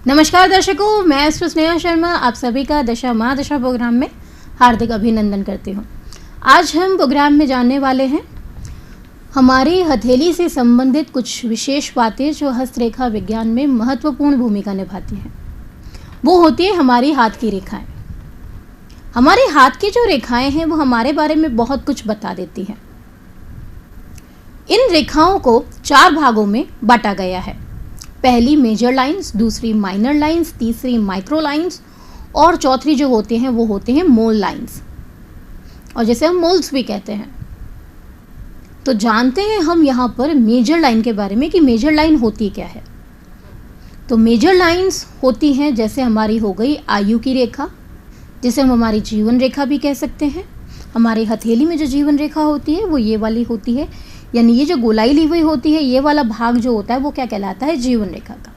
नमस्कार दर्शकों, मैं स्नेहा शर्मा आप सभी का दशा महादशा प्रोग्राम में हार्दिक अभिनंदन करती हूँ। आज हम प्रोग्राम में जानने वाले हैं हमारी हथेली से संबंधित कुछ विशेष बातें जो हस्तरेखा विज्ञान में महत्वपूर्ण भूमिका निभाती हैं। वो होती है हमारी हाथ की रेखाएं। हमारे हाथ की जो रेखाएं हैं वो हमारे बारे में बहुत कुछ बता देती हैं। इन रेखाओं को 4 भागों में बांटा गया है। पहली मेजर लाइंस, दूसरी माइनर लाइंस, तीसरी माइक्रो लाइंस और चौथी जो होते हैं वो होते हैं मोल लाइंस, और जैसे हम मोल्स भी कहते हैं। तो जानते हैं हम यहाँ पर मेजर लाइन के बारे में कि मेजर लाइन होती क्या है। तो मेजर लाइंस होती हैं जैसे हमारी हो गई आयु की रेखा, जिसे हम हमारी जीवन रेखा भी कह सकते हैं। हमारे हथेली में जो जीवन रेखा होती है वो ये वाली होती है, यानी ये जो गोलाई ली हुई होती है, ये वाला भाग जो होता है वो क्या कहलाता है, जीवन रेखा का।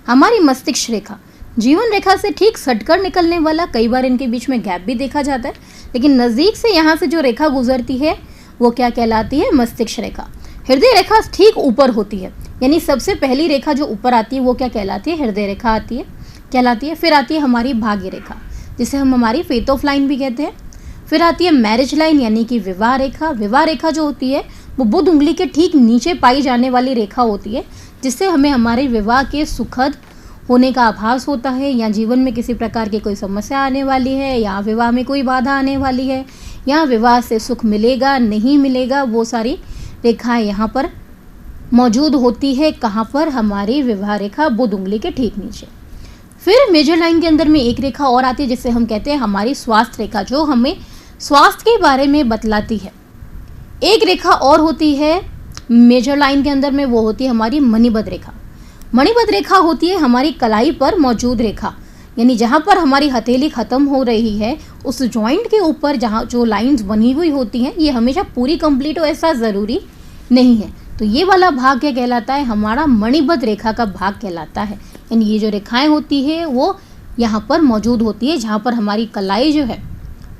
हमारी मस्तिष्क रेखा जीवन रेखा से ठीक सटकर निकलने वाला, कई बार इनके बीच में गैप भी देखा जाता है, लेकिन नज़दीक से यहाँ से जो रेखा गुजरती है वो क्या कहलाती है, मस्तिष्क रेखा। हृदय रेखा ठीक ऊपर होती है, यानी सबसे पहली रेखा जो ऊपर आती है वो क्या कहलाती है, हृदय रेखा आती है कहलाती है। फिर आती है हमारी भाग्य रेखा, जिसे हम हमारी फेथ ऑफ लाइन भी कहते हैं। फिर आती है मैरिज लाइन, यानी कि विवाह रेखा। विवाह रेखा जो होती है वो बुध उंगली के ठीक नीचे पाई जाने वाली रेखा होती है, जिससे हमें हमारे विवाह के सुखद होने का आभास होता है, या जीवन में किसी प्रकार की कोई समस्या आने वाली है, या विवाह में कोई बाधा आने वाली है, या विवाह से सुख मिलेगा नहीं मिलेगा, वो सारी रेखाएं यहाँ पर मौजूद होती है। कहाँ पर, हमारी विवाह रेखा बुध उंगली के ठीक नीचे। फिर मेजर लाइन के अंदर में एक रेखा और आती है जिसे हम कहते हैं हमारी स्वास्थ्य रेखा, जो हमें स्वास्थ्य के बारे में बतलाती है। एक रेखा और होती है मेजर लाइन के अंदर में, वो होती है हमारी मणिबद्ध रेखा। मणिबद्ध रेखा होती है हमारी कलाई पर मौजूद रेखा, यानी जहाँ पर हमारी हथेली ख़त्म हो रही है उस जॉइंट के ऊपर जहाँ जो लाइंस बनी हुई होती हैं, ये हमेशा पूरी कंप्लीट हो ऐसा ज़रूरी नहीं है। तो ये वाला भाग क्या कहलाता है, हमारा मणिबद्ध रेखा का भाग कहलाता है। यानी ये जो रेखाएं होती है वो यहाँ पर मौजूद होती है, जहाँ पर हमारी कलाई जो है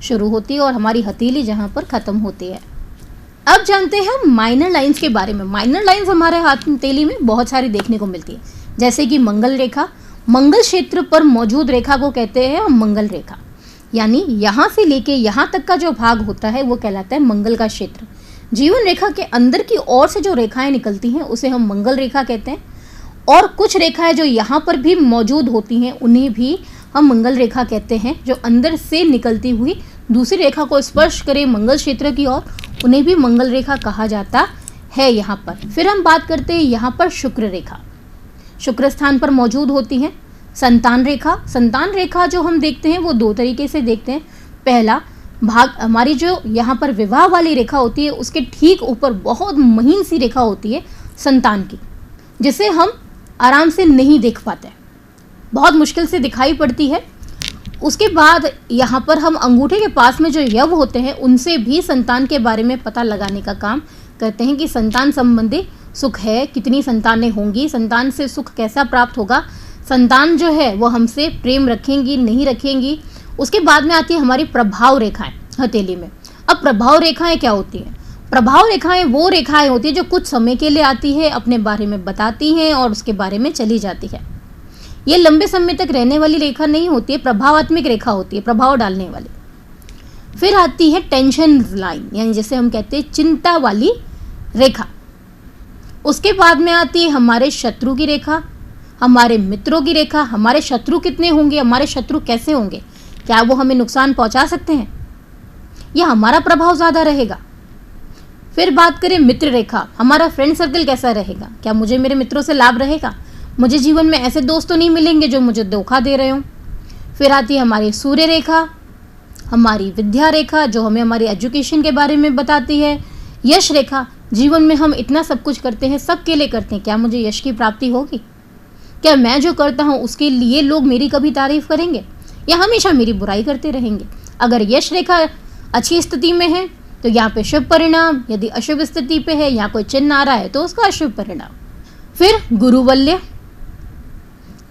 शुरू होती है और हमारी हथेली जहाँ पर ख़त्म होती है। अब जानते हैं हम माइनर लाइंस के बारे में। माइनर लाइंस हमारे हथेली में बहुत सारी देखने को मिलती है, जैसे कि मंगल रेखा। मंगल क्षेत्र पर मौजूद रेखा को कहते हैं मंगल रेखा, यानी यहाँ से लेके यहाँ तक का जो भाग होता है वो कहलाता है मंगल का क्षेत्र। जीवन रेखा के अंदर की ओर से जो रेखाएं निकलती हैं उसे हम मंगल रेखा कहते हैं, और कुछ रेखाएं जो यहाँ पर भी मौजूद होती हैं उन्हें भी हम मंगल रेखा कहते हैं, जो अंदर से निकलती हुई दूसरी रेखा को स्पर्श करे मंगल क्षेत्र की ओर, उन्हें भी मंगल रेखा कहा जाता है यहाँ पर। फिर हम बात करते हैं यहाँ पर शुक्र रेखा, शुक्र स्थान पर मौजूद होती हैं। संतान रेखा, संतान रेखा जो हम देखते हैं वो 2 तरीके से देखते हैं। पहला भाग हमारी जो यहाँ पर विवाह वाली रेखा होती है उसके ठीक ऊपर बहुत महीन सी रेखा होती है संतान की, जिसे हम आराम से नहीं देख पाते, बहुत मुश्किल से दिखाई पड़ती है। उसके बाद यहाँ पर हम अंगूठे के पास में जो यव होते हैं उनसे भी संतान के बारे में पता लगाने का काम करते हैं कि संतान संबंधी सुख है, कितनी संतानें होंगी, संतान से सुख कैसा प्राप्त होगा, संतान जो है वो हमसे प्रेम रखेंगी नहीं रखेंगी। उसके बाद में आती है हमारी प्रभाव रेखाएं हथेली में। अब प्रभाव रेखाएं क्या होती हैं? प्रभाव रेखाएं वो रेखाएं होती है जो कुछ समय के लिए आती है, अपने बारे में बताती हैं और उसके बारे में चली जाती है। ये लंबे समय तक रहने वाली रेखा नहीं होती है, प्रभावात्मक रेखा होती है, प्रभाव डालने वाली। फिर आती है टेंशन लाइन, यानी जैसे हम कहते हैं चिंता वाली रेखा। उसके बाद में आती है हमारे शत्रु की रेखा, हमारे मित्रों की रेखा। हमारे शत्रु कितने होंगे, हमारे शत्रु कैसे होंगे, क्या वो हमें नुकसान पहुंचा सकते हैं या हमारा प्रभाव ज़्यादा रहेगा। फिर बात करें मित्र रेखा, हमारा फ्रेंड सर्कल कैसा रहेगा, क्या मुझे मेरे मित्रों से लाभ रहेगा, मुझे जीवन में ऐसे दोस्त तो नहीं मिलेंगे जो मुझे धोखा दे रहे हों। फिर आती है हमारी सूर्य रेखा, हमारी विद्या रेखा जो हमें हमारी एजुकेशन के बारे में बताती है। यश रेखा, जीवन में हम इतना सब कुछ करते हैं, सबके लिए करते हैं, क्या मुझे यश की प्राप्ति होगी, क्या मैं जो करता हूँ उसके लिए लोग मेरी कभी तारीफ करेंगे या हमेशा मेरी बुराई करते रहेंगे। अगर यश रेखा अच्छी स्थिति में है तो यहाँ पे शुभ परिणाम, यदि अशुभ स्थिति पे है, यहाँ कोई चिन्ह आ रहा है तो उसका अशुभ परिणाम। फिर गुरुवल्य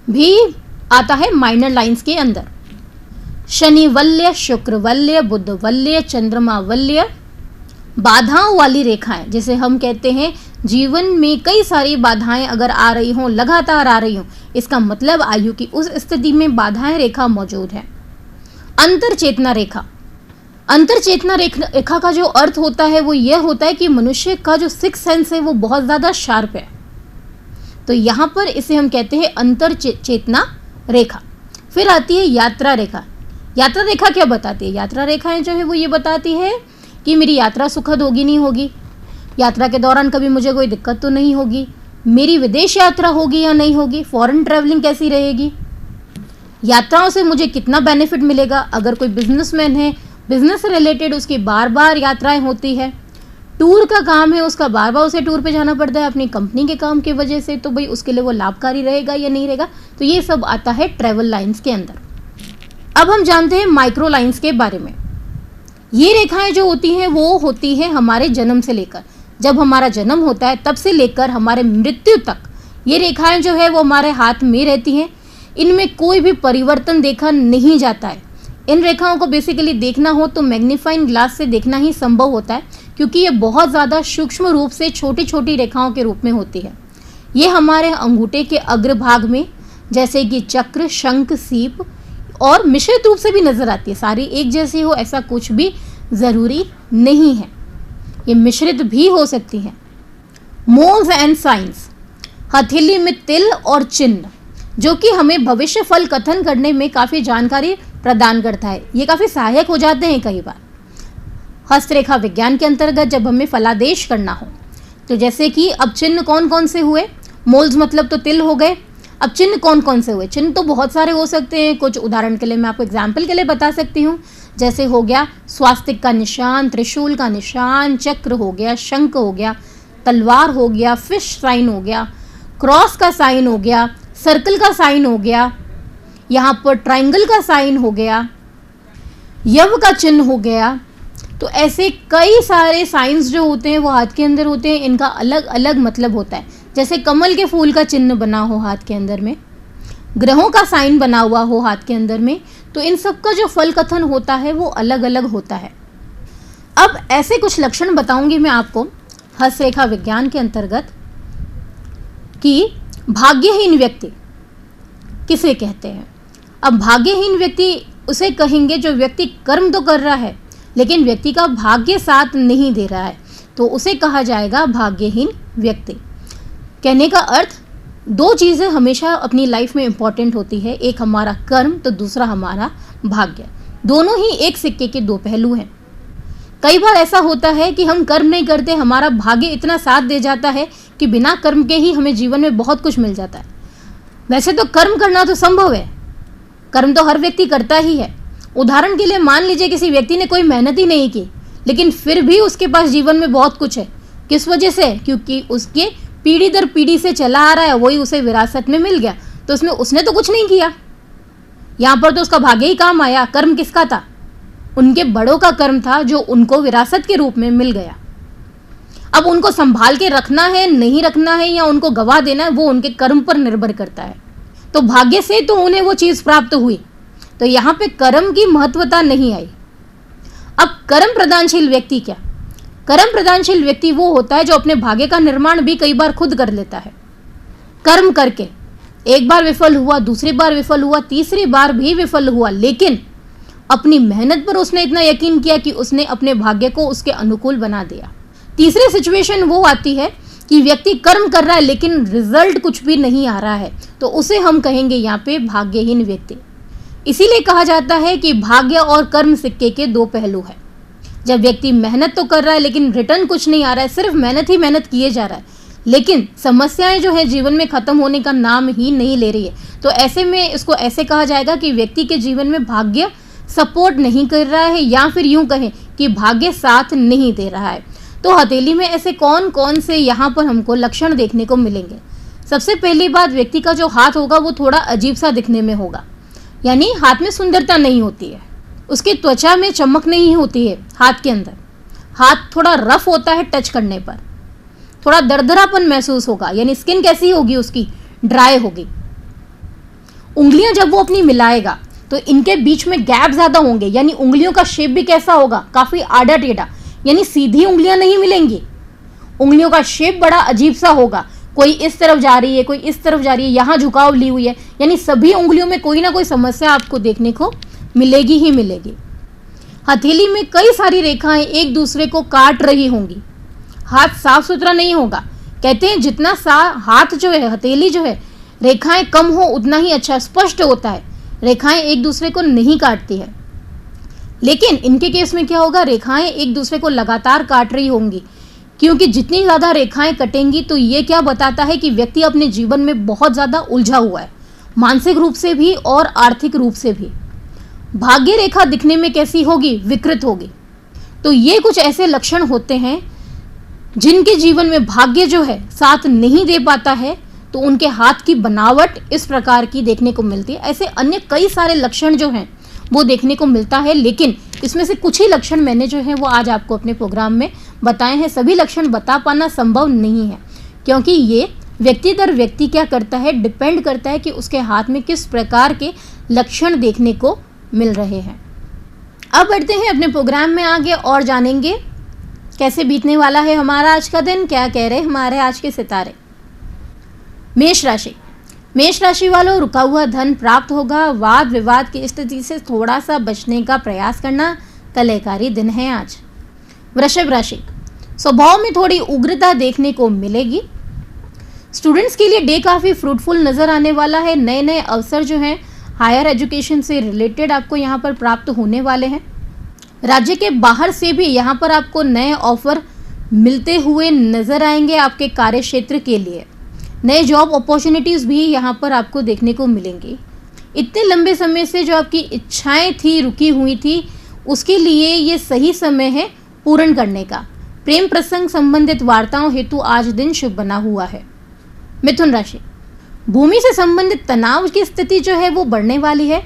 भी आता है माइनर लाइंस के अंदर। शनिवल्य, शुक्रवल्य, बुधवल्य, चंद्रमा वल्य, बाधाओं वाली रेखाएं जिसे हम कहते हैं जीवन में कई सारी बाधाएं अगर आ रही हों, लगातार आ रही हों, इसका मतलब आयु की उस स्थिति में बाधाएं रेखा मौजूद है। अंतर चेतना रेखा। अंतर चेतना रेखा का जो अर्थ होता है वो यह होता है कि मनुष्य का जो सिक्स सेंस है वो बहुत ज़्यादा शार्प है। तो यहाँ पर इसे हम कहते हैं अंतर चेतना रेखा। फिर आती है यात्रा रेखा। यात्रा रेखा क्या बताती है? यात्रा रेखाएं जो है वो ये बताती है कि मेरी यात्रा सुखद होगी नहीं होगी, यात्रा के दौरान कभी मुझे कोई दिक्कत तो नहीं होगी, मेरी विदेश यात्रा होगी या नहीं होगी, फॉरेन ट्रैवलिंग कैसी रहेगी, यात्राओं से मुझे कितना बेनिफिट मिलेगा। अगर कोई बिजनेसमैन है, बिजनेस से रिलेटेड उसकी बार बार यात्राएं होती है, टूर का काम है, उसका बार बार उसे टूर पे जाना पड़ता है अपनी कंपनी के काम की वजह से, तो भाई उसके लिए वो लाभकारी रहेगा या नहीं रहेगा। तो ये सब आता है ट्रैवल लाइंस के अंदर। अब हम जानते हैं माइक्रो लाइंस के बारे में। ये रेखाएं जो होती हैं वो होती हैं हमारे जन्म से लेकर, जब हमारा जन्म होता है तब से लेकर हमारे मृत्यु तक ये रेखाएं जो है वो हमारे हाथ में रहती हैं। इनमें कोई भी परिवर्तन देखा नहीं जाता है। इन रेखाओं को बेसिकली देखना हो तो मैग्नीफाइंग ग्लास से देखना ही संभव होता है, क्योंकि ये बहुत ज़्यादा सूक्ष्म रूप से छोटी छोटी रेखाओं के रूप में होती है। ये हमारे अंगूठे के अग्रभाग में, जैसे कि चक्र, शंख, सीप, और मिश्रित रूप से भी नजर आती है। सारी एक जैसी हो ऐसा कुछ भी ज़रूरी नहीं है, ये मिश्रित भी हो सकती हैं। Moles and science. हथेली में तिल और चिन्ह, जो कि हमें भविष्य फल कथन करने में काफ़ी जानकारी प्रदान करता है। ये काफ़ी सहायक हो जाते हैं कई बार। हस्तरेखा विज्ञान के अंतर्गत जब हमें फलादेश करना हो, तो जैसे कि अब चिन्ह कौन कौन से हुए? मोल्स मतलब तो तिल हो गए। अब चिन्ह कौन कौन से हुए? चिन्ह तो बहुत सारे हो सकते हैं। कुछ उदाहरण के लिए मैं आपको एग्जाम्पल के लिए बता सकती हूँ। जैसे हो गया स्वास्तिक का निशान, त्रिशूल का निशान, चक्र हो गया, शंख हो गया, तलवार हो गया, फिश साइन हो गया, क्रॉस का साइन हो गया, सर्कल का साइन हो गया, यहाँ पर ट्राइंगल का साइन हो गया, यव का चिन्ह हो गया। तो ऐसे कई सारे साइंस जो होते हैं वो हाथ के अंदर होते हैं। इनका अलग अलग मतलब होता है। जैसे कमल के फूल का चिन्ह बना हो हाथ के अंदर में, ग्रहों का साइन बना हुआ हो हाथ के अंदर में, तो इन सब का जो फल कथन होता है वो अलग अलग होता है। अब ऐसे कुछ लक्षण बताऊंगी मैं आपको हस्तरेखा विज्ञान के अंतर्गत कि भाग्यहीन व्यक्ति किसे कहते हैं। अब भाग्यहीन व्यक्ति उसे कहेंगे जो व्यक्ति कर्म तो कर रहा है लेकिन व्यक्ति का भाग्य साथ नहीं दे रहा है, तो उसे कहा जाएगा भाग्यहीन व्यक्ति। कहने का अर्थ, दो चीज़ें हमेशा अपनी लाइफ में इम्पॉर्टेंट होती है, एक हमारा कर्म तो दूसरा हमारा भाग्य। दोनों ही एक सिक्के के दो पहलू हैं। कई बार ऐसा होता है कि हम कर्म नहीं करते, हमारा भाग्य इतना साथ दे जाता है कि बिना कर्म के ही हमें जीवन में बहुत कुछ मिल जाता है। वैसे तो कर्म करना तो संभव है, कर्म तो हर व्यक्ति करता ही है। उदाहरण के लिए मान लीजिए किसी व्यक्ति ने कोई मेहनत ही नहीं की लेकिन फिर भी उसके पास जीवन में बहुत कुछ है। किस वजह से? क्योंकि उसके पीढ़ी दर पीढ़ी से चला आ रहा है, वही उसे विरासत में मिल गया। तो उसने तो कुछ नहीं किया, यहाँ पर तो उसका भाग्य ही काम आया। कर्म किसका था? उनके बड़ों का कर्म था जो उनको विरासत के रूप में मिल गया। अब उनको संभाल के रखना है, नहीं रखना है, या उनको गवा देना है, वो उनके कर्म पर निर्भर करता है। तो भाग्य से तो उन्हें वो चीज़ प्राप्त हुई, तो यहाँ पे कर्म की महत्वता नहीं आई। अब कर्म प्रदानशील व्यक्ति क्या? कर्म प्रदानशील व्यक्ति वो होता है जो अपने भाग्य का निर्माण भी कई बार खुद कर लेता है। कर्म करके एक बार विफल हुआ, दूसरी बार विफल हुआ, तीसरी बार भी विफल हुआ, लेकिन अपनी मेहनत पर उसने इतना यकीन किया कि उसने अपने भाग्य को उसके अनुकूल बना दिया। तीसरी सिचुएशन वो आती है कि व्यक्ति कर्म कर रहा है लेकिन रिजल्ट कुछ भी नहीं आ रहा है, तो उसे हम कहेंगे यहाँ पे भाग्यहीन व्यक्ति। इसीलिए कहा जाता है कि भाग्य और कर्म सिक्के के दो पहलू है। जब व्यक्ति मेहनत तो कर रहा है लेकिन रिटर्न कुछ नहीं आ रहा है, सिर्फ मेहनत ही मेहनत किए जा रहा है, लेकिन समस्याएं जो है जीवन में खत्म होने का नाम ही नहीं ले रही है, तो ऐसे में इसको ऐसे कहा जाएगा कि व्यक्ति के जीवन में भाग्य सपोर्ट नहीं कर रहा है, या फिर यूं कहें कि भाग्य साथ नहीं दे रहा है। तो हथेली में ऐसे कौन कौन से यहाँ पर हमको लक्षण देखने को मिलेंगे? सबसे पहली बात, व्यक्ति का जो हाथ होगा वो थोड़ा अजीब सा दिखने में होगा, यानी हाथ में सुंदरता नहीं होती है, उसकी त्वचा में चमक नहीं होती है। हाथ के अंदर हाथ थोड़ा रफ होता है, टच करने पर थोड़ा दरदरापन महसूस होगा, यानी स्किन कैसी होगी उसकी? ड्राई होगी। उंगलियां जब वो अपनी मिलाएगा तो इनके बीच में गैप ज़्यादा होंगे, यानी उंगलियों का शेप भी कैसा होगा? काफ़ी आड़ा टेढ़ा, यानी सीधी उंगलियां नहीं मिलेंगी। उंगलियों का शेप बड़ा अजीब सा होगा, कोई इस तरफ जा रही है, कोई इस तरफ जा रही है, यहाँ झुकाव ली हुई है, यानी सभी उंगलियों में कोई ना कोई समस्या आपको देखने को मिलेगी ही मिलेगी। हथेली में कई सारी रेखाएं एक दूसरे को काट रही होंगी, हाथ साफ सुथरा नहीं होगा। कहते हैं जितना हाथ जो है, हथेली जो है, रेखाएं कम हो उतना ही अच्छा स्पष्ट होता है, रेखाएं एक दूसरे को नहीं काटती है। लेकिन इनके केस में क्या होगा, रेखाएं एक दूसरे को लगातार काट रही होंगी, क्योंकि जितनी ज़्यादा रेखाएं कटेंगी तो ये क्या बताता है कि व्यक्ति अपने जीवन में बहुत ज़्यादा उलझा हुआ है, मानसिक रूप से भी और आर्थिक रूप से भी। भाग्य रेखा दिखने में कैसी होगी, विकृत होगी। तो ये कुछ ऐसे लक्षण होते हैं जिनके जीवन में भाग्य जो है साथ नहीं दे पाता है, तो उनके हाथ की बनावट इस प्रकार की देखने को मिलती है। ऐसे अन्य कई सारे लक्षण जो हैं वो देखने को मिलता है, लेकिन इसमें से कुछ ही लक्षण मैंने जो है वो आज आपको अपने प्रोग्राम में बताए हैं। सभी लक्षण बता पाना संभव नहीं है, क्योंकि ये व्यक्ति दर व्यक्ति क्या करता है, डिपेंड करता है कि उसके हाथ में किस प्रकार के लक्षण देखने को मिल रहे हैं। अब बढ़ते हैं अपने प्रोग्राम में आगे और जानेंगे कैसे बीतने वाला है हमारा आज का दिन, क्या कह रहे हमारे आज के सितारे। मेष राशि, मेष राशि वालों, रुका हुआ धन प्राप्त होगा। वाद विवाद की स्थिति से थोड़ा सा बचने का प्रयास करना, कलहकारी दिन है आज। वृषभ राशि, स्वभाव में थोड़ी उग्रता देखने को मिलेगी। स्टूडेंट्स के लिए डे काफ़ी फ्रूटफुल नज़र आने वाला है। नए नए अवसर जो हैं हायर एजुकेशन से रिलेटेड आपको यहाँ पर प्राप्त होने वाले हैं। राज्य के बाहर से भी यहाँ पर आपको नए ऑफर मिलते हुए नजर आएंगे आपके कार्य क्षेत्र के लिए। नए जॉब अपॉर्चुनिटीज़ भी यहाँ पर आपको देखने को मिलेंगी। इतने लंबे समय से जो आपकी इच्छाएं थी, रुकी हुई थी, उसके लिए ये सही समय है पूर्ण करने का। प्रेम प्रसंग संबंधित वार्ताओं हेतु आज दिन शुभ बना हुआ है। मिथुन राशि, भूमि से संबंधित तनाव की स्थिति जो है वो बढ़ने वाली है।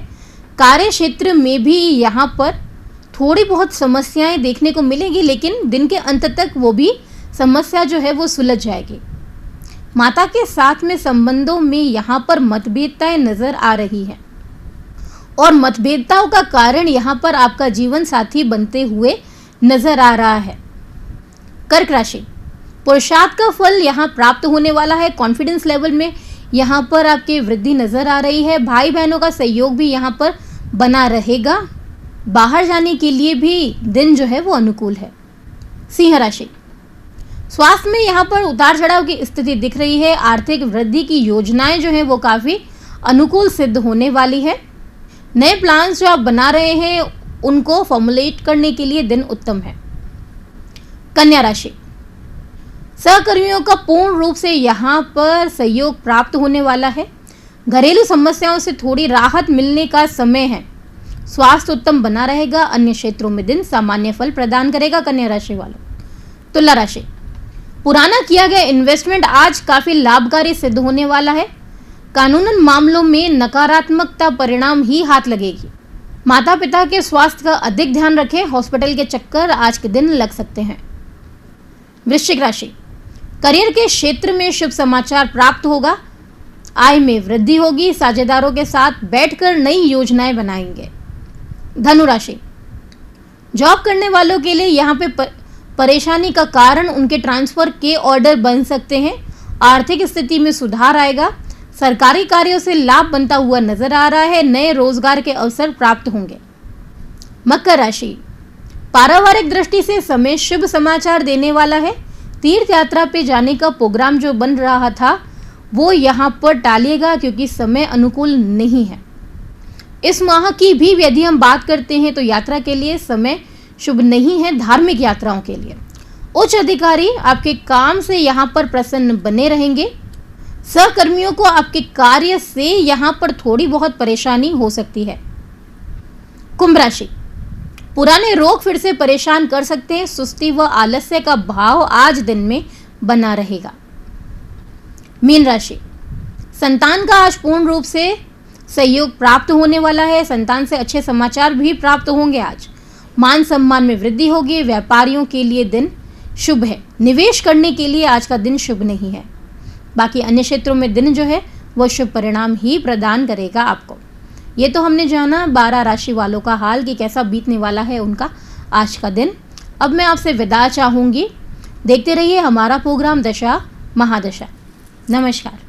कार्य क्षेत्र में भी यहाँ पर थोड़ी बहुत समस्याएं देखने को मिलेगी, लेकिन दिन के अंत तक वो भी समस्या जो है वो सुलझ जाएगी। माता के साथ में संबंधों में यहाँ पर मतभेदताएं नजर आ रही हैं, और मतभेदताओं का कारण यहाँ पर आपका जीवन साथी बनते हुए नजर आ रहा है। कर्क राशि, पुरुषार्थ का फल यहाँ प्राप्त होने वाला है। कॉन्फिडेंस लेवल में यहाँ पर आपकी वृद्धि नजर आ रही है। भाई बहनों का सहयोग भी यहाँ पर बना रहेगा। बाहर जाने के लिए भी दिन जो है वो अनुकूल है। सिंह राशि, स्वास्थ्य में यहाँ पर उतार चढ़ाव की स्थिति दिख रही है। आर्थिक वृद्धि की योजनाएं जो है वो काफ़ी अनुकूल सिद्ध होने वाली है। नए प्लान्स जो आप बना रहे हैं उनको फॉर्मुलेट करने के लिए दिन उत्तम है। कन्या राशि, सहकर्मियों का पूर्ण रूप से यहाँ पर सहयोग प्राप्त होने वाला है। घरेलू समस्याओं से थोड़ी राहत मिलने का समय है। स्वास्थ्य उत्तम बना रहेगा। अन्य क्षेत्रों में दिन सामान्य फल प्रदान करेगा। कन्या राशि वालों। तुला राशि, पुराना किया गया इन्वेस्टमेंट आज काफी लाभकारी सिद्ध होने वाला है। कानूनन मामलों में नकारात्मकता परिणाम ही हाथ लगेगी। माता पिता के स्वास्थ्य का अधिक ध्यान रखें। हॉस्पिटल के चक्कर आज के दिन लग सकते हैं। वृश्चिक राशि, करियर के क्षेत्र में शुभ समाचार प्राप्त होगा। आय में वृद्धि होगी। साझेदारों के साथ बैठकर नई योजनाएं बनाएंगे। धनु राशि, जॉब करने वालों के लिए यहाँ पे परेशानी का कारण उनके ट्रांसफर के ऑर्डर बन सकते हैं। आर्थिक स्थिति में सुधार आएगा। सरकारी कार्यों से लाभ बनता हुआ नजर आ रहा है। नए रोजगार के अवसर प्राप्त होंगे। मकर राशि, पारिवारिक दृष्टि से समय शुभ समाचार देने वाला है। तीर्थ यात्रा पे जाने का प्रोग्राम जो बन रहा था वो यहाँ पर टालिएगा, क्योंकि समय अनुकूल नहीं है। इस माह की भी यदि हम बात करते हैं तो यात्रा के लिए समय शुभ नहीं है। धार्मिक यात्राओं के लिए उच्च अधिकारी आपके काम से यहाँ पर प्रसन्न बने रहेंगे। सहकर्मियों को आपके कार्य से यहाँ पर थोड़ी बहुत परेशानी हो सकती है। कुंभ राशि, पुराने रोग फिर से परेशान कर सकते हैं। सुस्ती व आलस्य का भाव आज दिन में बना रहेगा। मीन राशि, संतान का आज पूर्ण रूप से सहयोग प्राप्त होने वाला है। संतान से अच्छे समाचार भी प्राप्त होंगे। आज मान सम्मान में वृद्धि होगी। व्यापारियों के लिए दिन शुभ है। निवेश करने के लिए आज का दिन शुभ नहीं है। बाकी अन्य क्षेत्रों में दिन जो है वह शुभ परिणाम ही प्रदान करेगा आपको। ये तो हमने जाना 12 राशि वालों का हाल कि कैसा बीतने वाला है उनका आज का दिन। अब मैं आपसे विदा चाहूँगी। देखते रहिए हमारा प्रोग्राम दशा महादशा। नमस्कार।